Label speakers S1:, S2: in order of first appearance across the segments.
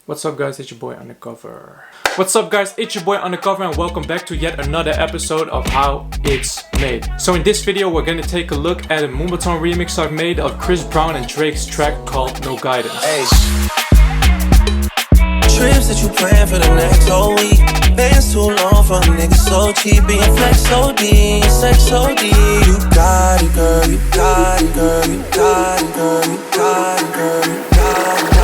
S1: What's up guys, it's your boy Undercover. What's up guys, it's your boy Undercover and welcome back to yet another episode of How It's Made. So in this video we're gonna take a look at a Moombahton remix I've made of Chris Brown and Drake's track called No Guidance.
S2: Hey. Trips that you plan for the next whole week. Bands too long from niggas so cheap. Being flex so D, sex so D. You got it girl, you got it girl, you got it girl, you got it girl, you got it.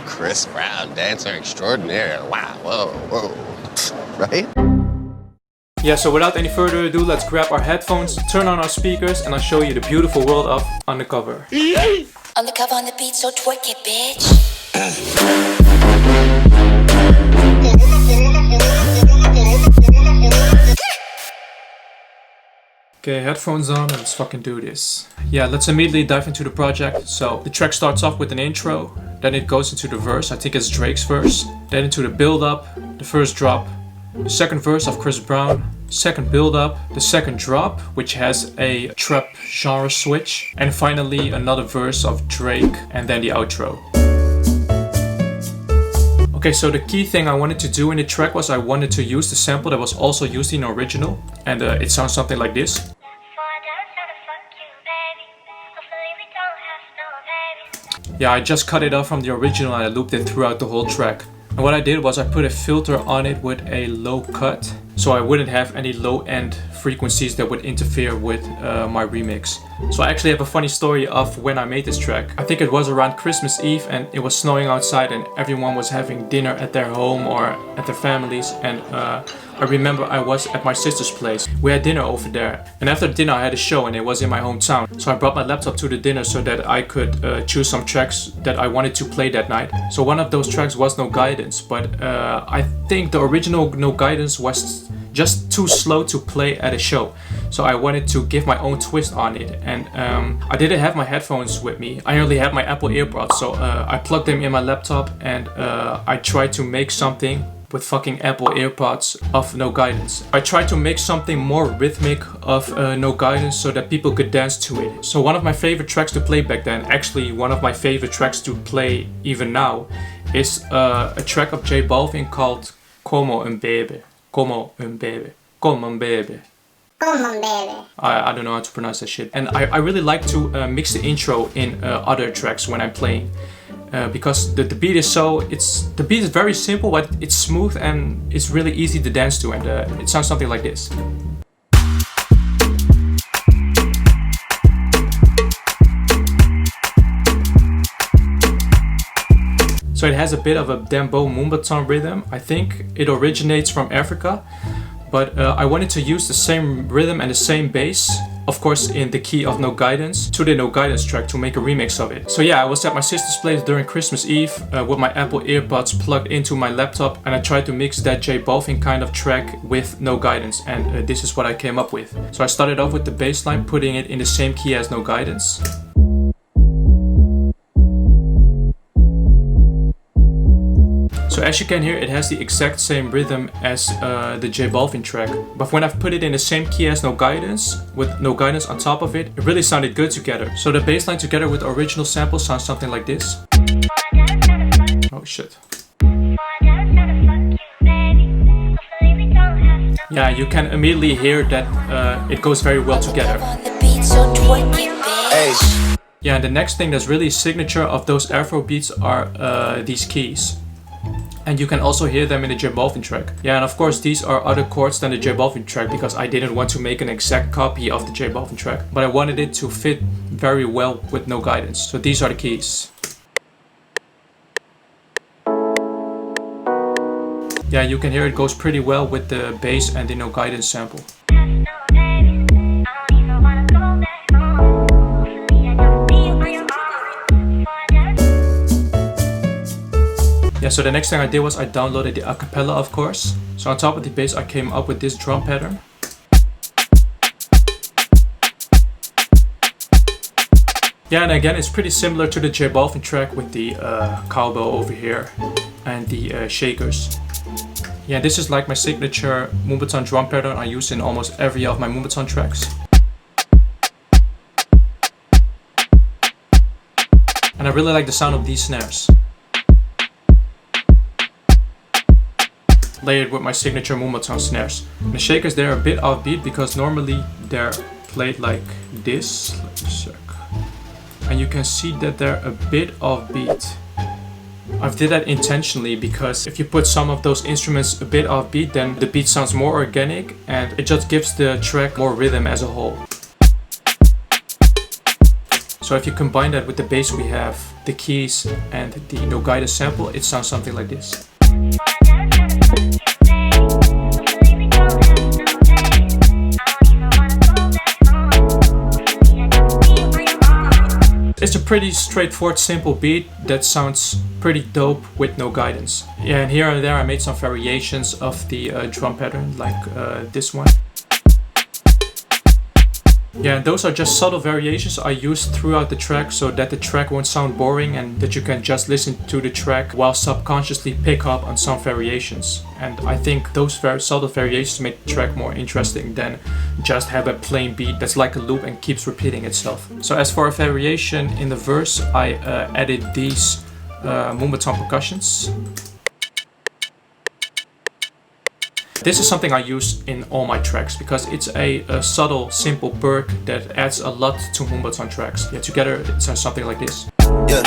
S3: Chris Brown, dancer extraordinaire. Wow, whoa, right?
S1: Yeah, so without any further ado, let's grab our headphones, turn on our speakers, and I'll show you the beautiful world of Undercover.
S4: Undercover on the beat, so twerk it, bitch.
S1: Okay, headphones on, let's fucking do this. Yeah, let's immediately dive into the project. So, the track starts off with an intro, then it goes into the verse, I think it's Drake's verse, then into the build-up, the first drop, the second verse of Chris Brown, second build-up, the second drop, which has a trap genre switch, and finally another verse of Drake, and then the outro. Okay, so the key thing I wanted to do in the track was I wanted to use the sample that was also used in the original, and it sounds something like this. Yeah, I just cut it off from the original and I looped it throughout the whole track. And what I did was I put a filter on it with a low cut, so I wouldn't have any low end frequencies that would interfere with my remix. So I actually have a funny story of when I made this track. I think it was around Christmas Eve and it was snowing outside and everyone was having dinner at their home or at their families, and I remember I was at my sister's place. We had dinner over there, and after dinner I had a show and it was in my hometown. So I brought my laptop to the dinner so that I could choose some tracks that I wanted to play that night. So one of those tracks was No Guidance, but I think the original No Guidance was just too slow to play at a show. So I wanted to give my own twist on it, and I didn't have my headphones with me. I only had my Apple AirPods, so I plugged them in my laptop and I tried to make something with fucking Apple AirPods of No Guidance. I tried to make something more rhythmic of No Guidance so that people could dance to it. So one of my favorite tracks to play back then, actually one of my favorite tracks to play even now, is a track of J Balvin called Como un Baby. Como un Baby. Como un Baby. I don't know how to pronounce that shit. And I really like to mix the intro in other tracks when I'm playing. Because the beat is the beat is very simple, but it's smooth and it's really easy to dance to, and it sounds something like this. So it has a bit of a Dembo Moombahton rhythm. I think it originates from Africa, but I wanted to use the same rhythm and the same bass, of course in the key of No Guidance, to the No Guidance track to make a remix of it. So yeah, I was at my sister's place during Christmas Eve with my Apple AirPods plugged into my laptop, and I tried to mix that J Balvin kind of track with No Guidance, and this is what I came up with. So I started off with the bass line, putting it in the same key as No Guidance. So as you can hear, it has the exact same rhythm as the J Balvin track. But when I've put it in the same key as No Guidance, with No Guidance on top of it, it really sounded good together. So the bass line together with the original sample sounds something like this. Oh shit. Yeah, you can immediately hear that it goes very well together. Yeah, and the next thing that's really a signature of those Afro beats are these keys. And you can also hear them in the J Balvin track. Yeah, and of course these are other chords than the J Balvin track because I didn't want to make an exact copy of the J Balvin track, but I wanted it to fit very well with No Guidance. So these are the keys. Yeah, you can hear it goes pretty well with the bass and the No Guidance sample. Yeah, so the next thing I did was I downloaded the acapella, of course. So on top of the bass I came up with this drum pattern. Yeah, and again, it's pretty similar to the J Balvin track with the cowbell over here and the shakers. Yeah, this is like my signature Moombahton drum pattern I use in almost every of my Moombahton tracks. And I really like the sound of these snares. Layered with my signature Moombahton snares. And the shakers, they're a bit offbeat because normally they're played like this. Let me check. And you can see that they're a bit offbeat. I've did that intentionally because if you put some of those instruments a bit offbeat, then the beat sounds more organic and it just gives the track more rhythm as a whole. So if you combine that with the bass we have, the keys and the no guidance sample, it sounds something like this. It's a pretty straightforward, simple beat that sounds pretty dope with no guidance. Yeah, and here and there I made some variations of the drum pattern, like this one. Yeah, and those are just subtle variations I use throughout the track so that the track won't sound boring and that you can just listen to the track while subconsciously pick up on some variations. And I think those very subtle variations make the track more interesting than just have a plain beat that's like a loop and keeps repeating itself. So as for a variation in the verse, I added these Moombahton percussions. This is something I use in all my tracks because it's a subtle, simple perk that adds a lot to Moombahton tracks. Yeah, together it sounds something like this.
S2: Yeah.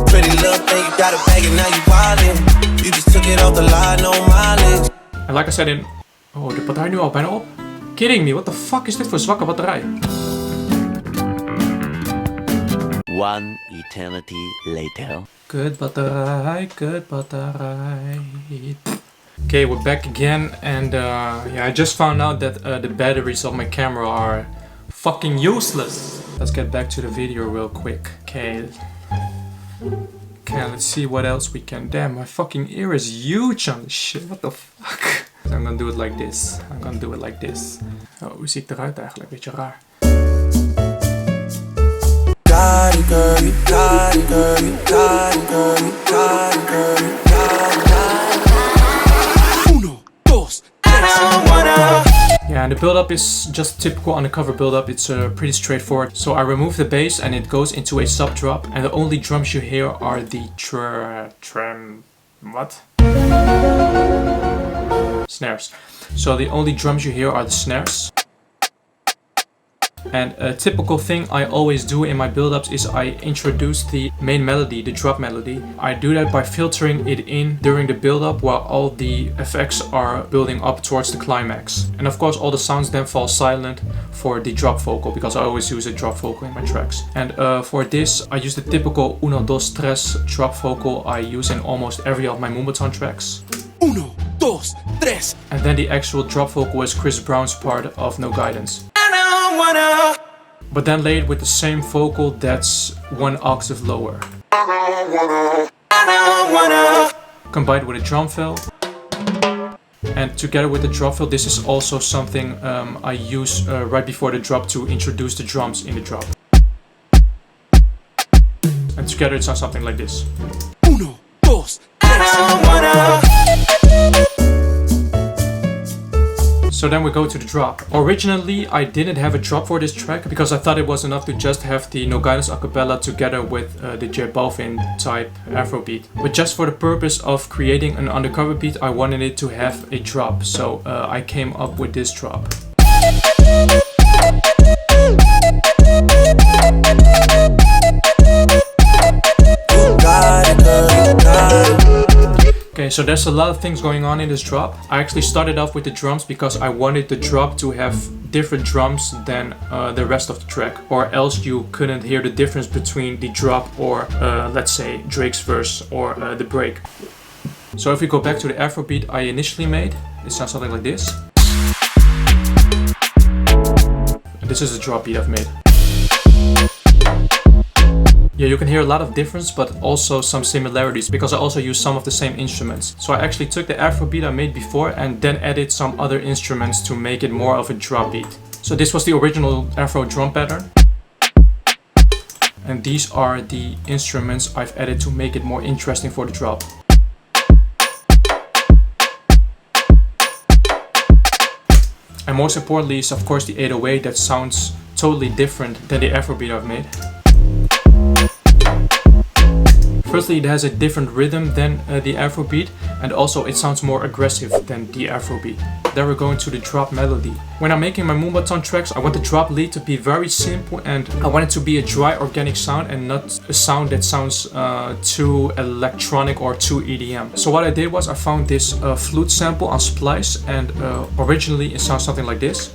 S2: Pretty little thing, you got a bag and now you wildin'. You just took it off the line, no mileage.
S1: En like I said in... Oh, de batterij nu al bijna op? Kidding me, what the fuck is dit voor zwakke batterij?
S5: One eternity later.
S1: Good batterij, good batterij. Okay, we're back again, and yeah, I just found out that the batteries of my camera are fucking useless. Let's get back to the video real quick. Okay, let's see what else we can. Damn, my fucking ear is huge on this shit. What the fuck? I'm gonna do it like this. I'm gonna do it like this. Oh, hoe zie ik eruit eigenlijk? Beetje raar.
S2: Got it, girl, you got it, girl, you got it, girl, you got it, girl, you got it.
S1: Yeah, and the build-up is just typical undercover build-up. It's pretty straightforward. So I remove the bass and it goes into a sub drop, and the only drums you hear are the snares. So the only drums you hear are the snares. And a typical thing I always do in my build-ups is I introduce the main melody, the drop melody. I do that by filtering it in during the build-up while all the effects are building up towards the climax. And of course all the sounds then fall silent for the drop vocal because I always use a drop vocal in my tracks. And for this I use the typical 1, 2, 3 drop vocal I use in almost every of my Moombahton tracks.
S2: 1, 2, 3.
S1: And then the actual drop vocal is Chris Brown's part of No Guidance. But then laid with the same vocal that's 1 octave lower. Combined with a drum fill. And together with the drop fill, this is also something I use right before the drop to introduce the drums in the drop. And together it sounds something like this.
S2: 1, 2, 3.
S1: So then we go to the drop. Originally I didn't have a drop for this track because I thought it was enough to just have the No Guidance acapella together with the J Balvin type Afrobeat. But just for the purpose of creating an undercover beat, I wanted it to have a drop. So I came up with this drop. Okay, so there's a lot of things going on in this drop. I actually started off with the drums because I wanted the drop to have different drums than the rest of the track, or else you couldn't hear the difference between the drop or let's say Drake's verse or the break. So if we go back to the Afrobeat I initially made, it sounds something like this. And this is a drop beat I've made. Yeah, you can hear a lot of difference, but also some similarities because I also use some of the same instruments. So I actually took the Afrobeat I made before and then added some other instruments to make it more of a drop beat. So this was the original Afro drum pattern. And these are the instruments I've added to make it more interesting for the drop. And most importantly is of course the 808 that sounds totally different than the Afrobeat I've made. Firstly, it has a different rhythm than the Afrobeat, and also it sounds more aggressive than the Afrobeat. Then we're going to the drop melody. When I'm making my Moombahton tracks, I want the drop lead to be very simple, and I want it to be a dry organic sound and not a sound that sounds too electronic or too EDM. So what I did was I found this flute sample on Splice, and originally it sounds something like this.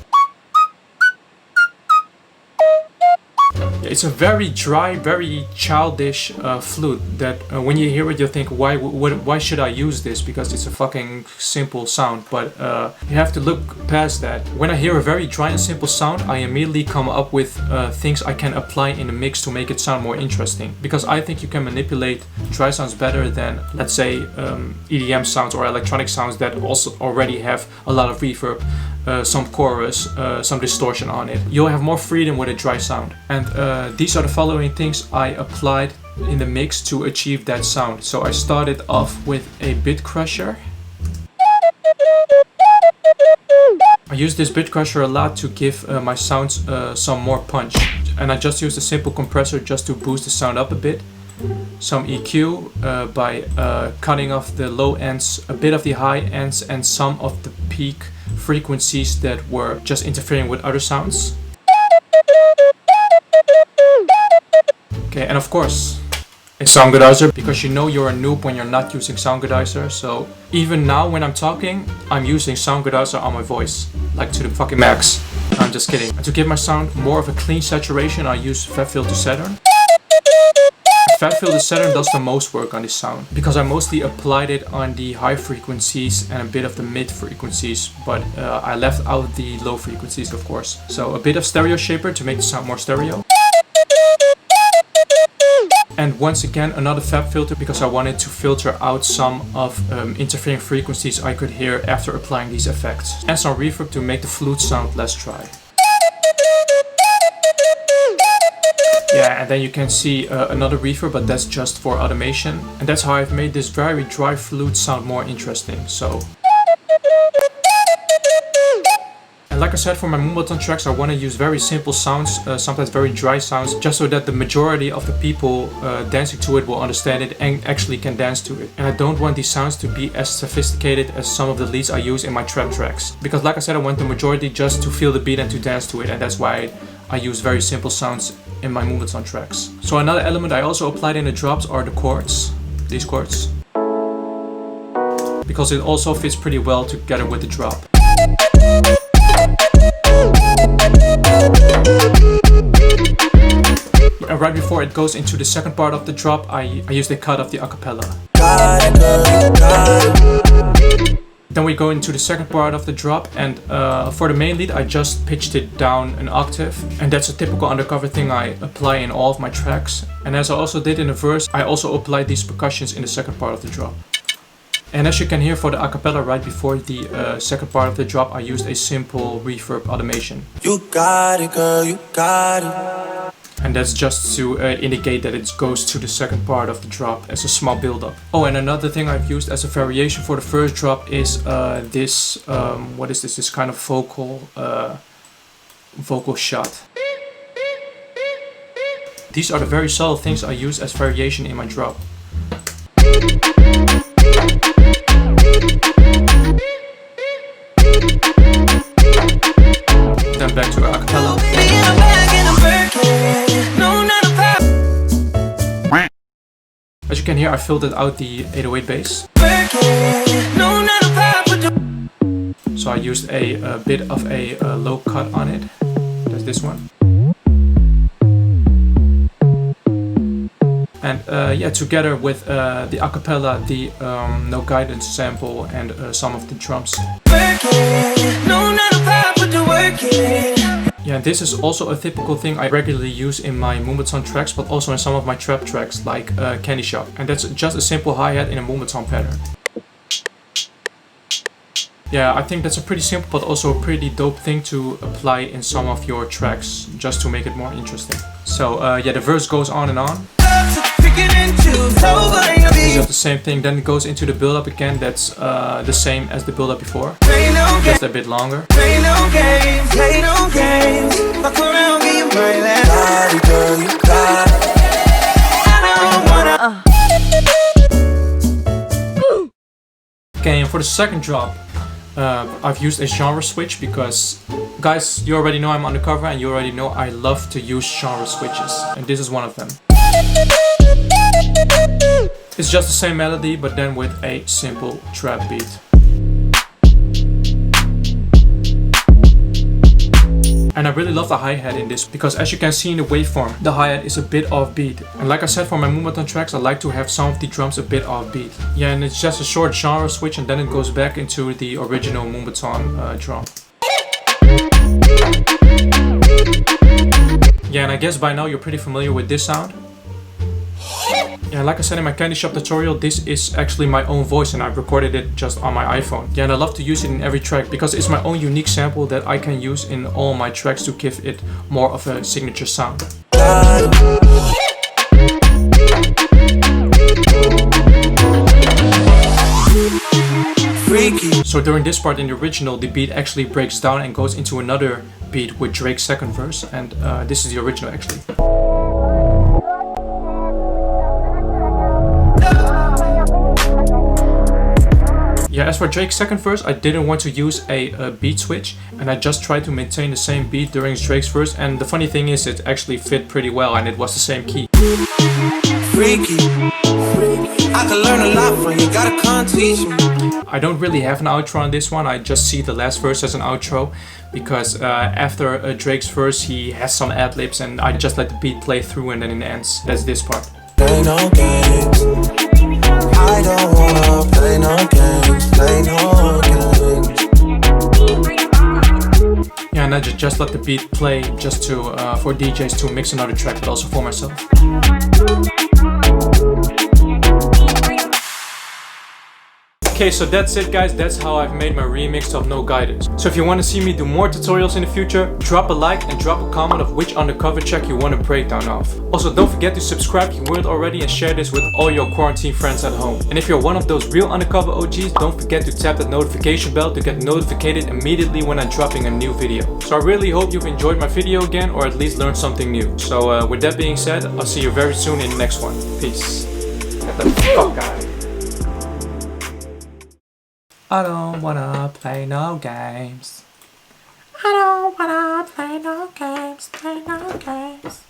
S1: It's a very dry, very childish flute that when you hear it you think, why should I use this? Because it's a fucking simple sound, but you have to look past that. When I hear a very dry and simple sound, I immediately come up with things I can apply in the mix to make it sound more interesting. Because I think you can manipulate dry sounds better than, let's say, EDM sounds or electronic sounds that also already have a lot of reverb, some chorus, some distortion on it. You'll have more freedom with a dry sound. And these are the following things I applied in the mix to achieve that sound. So I started off with a bit crusher. I use this bit crusher a lot to give my sounds some more punch. And I just used a simple compressor just to boost the sound up a bit. Some EQ by cutting off the low ends, a bit of the high ends, and some of the peak frequencies that were just interfering with other sounds. Okay, and of course a Soundgoodizer, because you know you're a noob when you're not using Soundgoodizer. So even now when I'm talking, I'm using Soundgoodizer on my voice, like to the fucking max. I'm just kidding. And to give my sound more of a clean saturation, I use FabFilter Saturn. FabFilter Saturn does the most work on this sound, because I mostly applied it on the high frequencies and a bit of the mid frequencies, but I left out the low frequencies of course. So a bit of stereo shaper to make the sound more stereo. And once again another fab filter, because I wanted to filter out some of interfering frequencies I could hear after applying these effects. And some reverb to make the flute sound less dry. Yeah, and then you can see another reverb, but that's just for automation. And that's how I've made this very dry flute sound more interesting. So. And like I said, for my Moombahton tracks I want to use very simple sounds, sometimes very dry sounds, just so that the majority of the people dancing to it will understand it and actually can dance to it. And I don't want these sounds to be as sophisticated as some of the leads I use in my trap tracks. Because like I said, I want the majority just to feel the beat and to dance to it, and that's why I use very simple sounds in my Moombahton tracks. So another element I also applied in the drops are the chords, these chords. Because it also fits pretty well together with the drop. And right before it goes into the second part of the drop, I used a cut of the acapella. Then we go into the second part of the drop, and for the main lead I just pitched it down an octave, and that's a typical undercover thing I apply in all of my tracks. And as I also did in the verse, I also applied these percussions in the second part of the drop. And as you can hear for the acapella right before the second part of the drop, I used a simple reverb automation.
S2: You got it, girl, you got it.
S1: And that's just to indicate that it goes to the second part of the drop as a small build-up. Oh, and another thing I've used as a variation for the first drop is this, what is this? This kind of vocal shot. These are the very subtle things I use as variation in my drop. Then back to the acapella. As you can hear, I filtered out the 808 bass. So I used a bit of a low cut on it. That's this one. And yeah, together with the acapella, the no guidance sample, and some of the drums. Yeah, this is also a typical thing I regularly use in my Moombahton tracks, but also in some of my trap tracks like Candy Shop. And that's just a simple hi-hat in a Moombahton pattern. Yeah, I think that's a pretty simple but also a pretty dope thing to apply in some of your tracks, just to make it more interesting. So yeah, the verse goes on and on. It's just the same thing. Then it goes into the build up again. That's the same as the build up before, just a bit longer. Okay, and for the second drop, I've used a genre switch because, guys, you already know I'm undercover and you already know I love to use genre switches, and this is one of them. It's just the same melody, but then with a simple trap beat. And I really love the hi-hat in this because, as you can see in the waveform, the hi-hat is a bit offbeat. And like I said, for my Moombahton tracks, I like to have some of the drums a bit offbeat. Yeah, and it's just a short genre switch and then it goes back into the original Moombahton drum. Yeah, and I guess by now you're pretty familiar with this sound. Yeah, like I said in my candy shop tutorial, this is actually my own voice and I've recorded it just on my iPhone. Yeah, and I love to use it in every track because it's my own unique sample that I can use in all my tracks to give it more of a signature sound. So during this part in the original, the beat actually breaks down and goes into another beat with Drake's second verse, and this is the original actually. Yeah, as for Drake's second verse, I didn't want to use a beat switch and I just tried to maintain the same beat during Drake's verse, and the funny thing is it actually fit pretty well and it was the same key.
S2: Freaky. I can learn a lot from you, gotta come teach me.
S1: I don't really have an outro on this one, I just see the last verse as an outro because after Drake's verse he has some ad-libs and I just let the beat play through and then it ends. That's this part.
S2: Play no games. I don't wanna play no games, play no games.
S1: Yeah, and I just let the beat play just to for DJs to mix another track, but also for myself. Okay, so that's it guys, that's how I've made my remix of No Guidance. So if you want to see me do more tutorials in the future, drop a like and drop a comment of which undercover track you want a breakdown of. Also, don't forget to subscribe if you weren't already and share this with all your quarantine friends at home. And if you're one of those real undercover OGs, don't forget to tap that notification bell to get notified immediately when I'm dropping a new video. So I really hope you've enjoyed my video again, or at least learned something new. So with that being said, I'll see you very soon in the next one. Peace. Get the fuck out of here. I don't wanna play no games. I don't wanna play no games, play no games.